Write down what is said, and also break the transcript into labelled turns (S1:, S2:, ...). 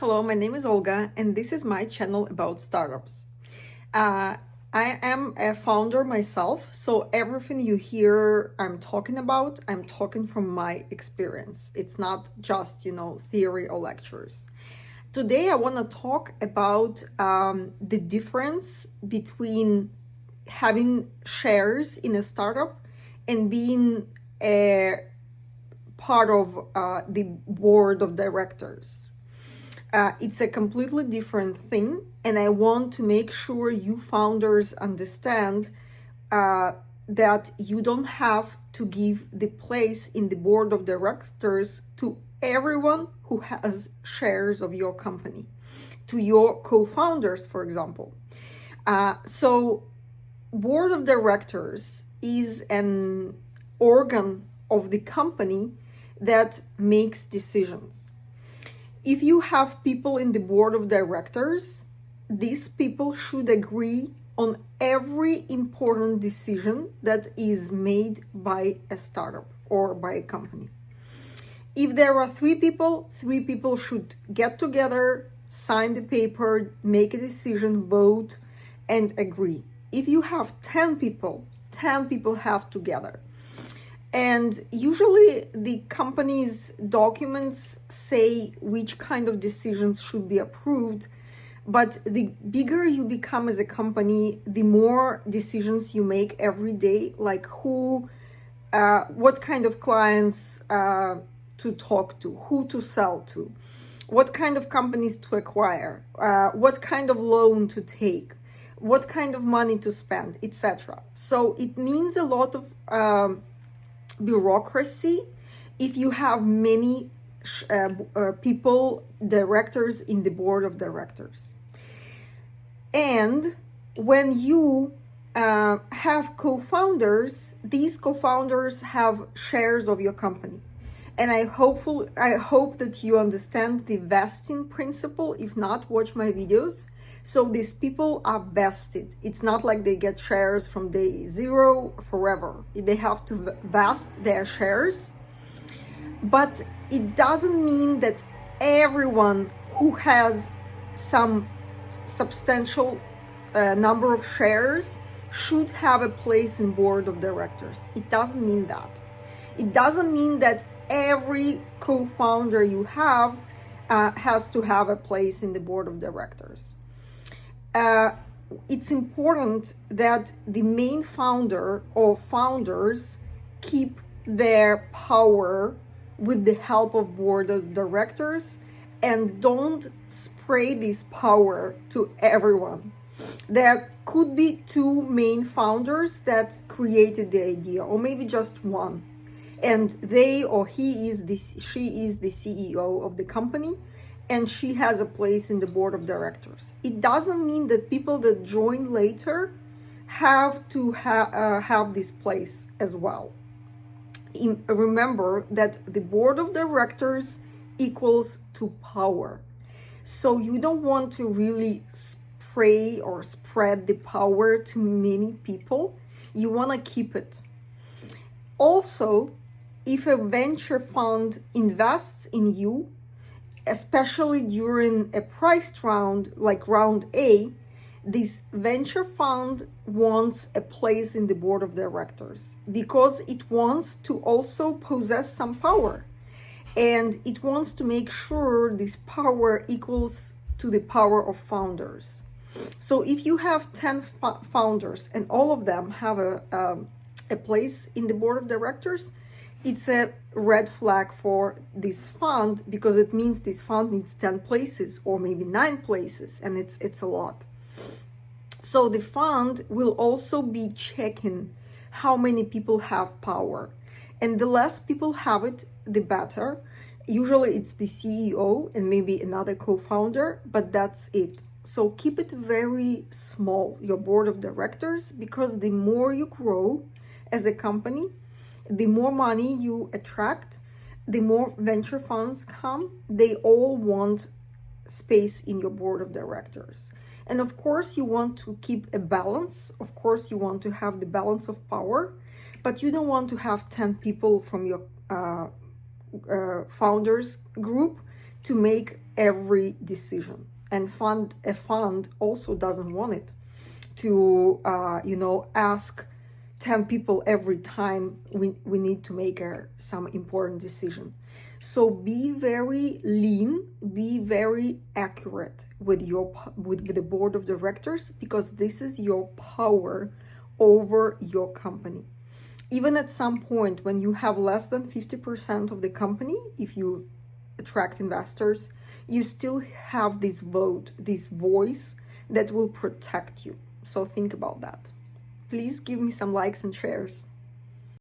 S1: Hello, my name is Olga, and this is my channel about startups. I am a founder myself, so everything you hear I'm talking from my experience. It's not just, theory or lectures. Today, I want to talk about the difference between having shares in a startup and being a part of the board of directors. It's a completely different thing, and I want to make sure you founders understand that you don't have to give the place in the board of directors to everyone who has shares of your company, to your co-founders, for example. So board of directors is an organ of the company that makes decisions. If you have people in the board of directors, these people should agree on every important decision that is made by a startup or by a company. If there are three people should get together, sign the paper, make a decision, vote, and agree. If you have 10 people have together. And usually the company's documents say which kind of decisions should be approved, but the bigger you become as a company, the more decisions you make every day, like what kind of clients to talk to, who to sell to, what kind of companies to acquire, what kind of loan to take, what kind of money to spend, etc. So it means a lot of bureaucracy if you have many people, directors in the board of directors. And when you have co-founders, these co-founders have shares of your company. And I hope that you understand the vesting principle. If not, watch my videos. So these people are vested. It's not like they get shares from day zero forever. They have to vest their shares. But it doesn't mean that everyone who has some substantial number of shares should have a place in board of directors. It doesn't mean that. It doesn't mean that every co-founder you have has to have a place in the board of directors. It's important that the main founder or founders keep their power with the help of board of directors and don't spray this power to everyone. There could be two main founders that created the idea, or maybe just one, and she is the CEO of the company, and she has a place in the board of directors. It doesn't mean that people that join later have to have this place as well. Remember that the board of directors equals to power. So you don't want to really spray or spread the power to many people. You want to keep it. Also, if a venture fund invests in you, especially during a priced round like round A, this venture fund wants a place in the board of directors because it wants to also possess some power, and it wants to make sure this power equals to the power of founders. So if you have 10 founders and all of them have a place in the board of directors, it's a red flag for this fund, because it means this fund needs 10 places or maybe 9 places, and it's a lot. So the fund will also be checking how many people have power, and the less people have it, the better. Usually it's the CEO and maybe another co-founder, but that's it. So keep it very small, your board of directors, because the more you grow as a company, the more money you attract, the more venture funds come. They all want space in your board of directors. And of course, you want to keep a balance. Of course, you want to have the balance of power, but you don't want to have 10 people from your founders group to make every decision. And a fund also doesn't want it to, ask 10 people every time we need to make some important decision. So be very lean, be very accurate with the board of directors, because this is your power over your company. Even at some point when you have less than 50% of the company, if you attract investors, you still have this vote, this voice that will protect you. So think about that. Please give me some likes and shares.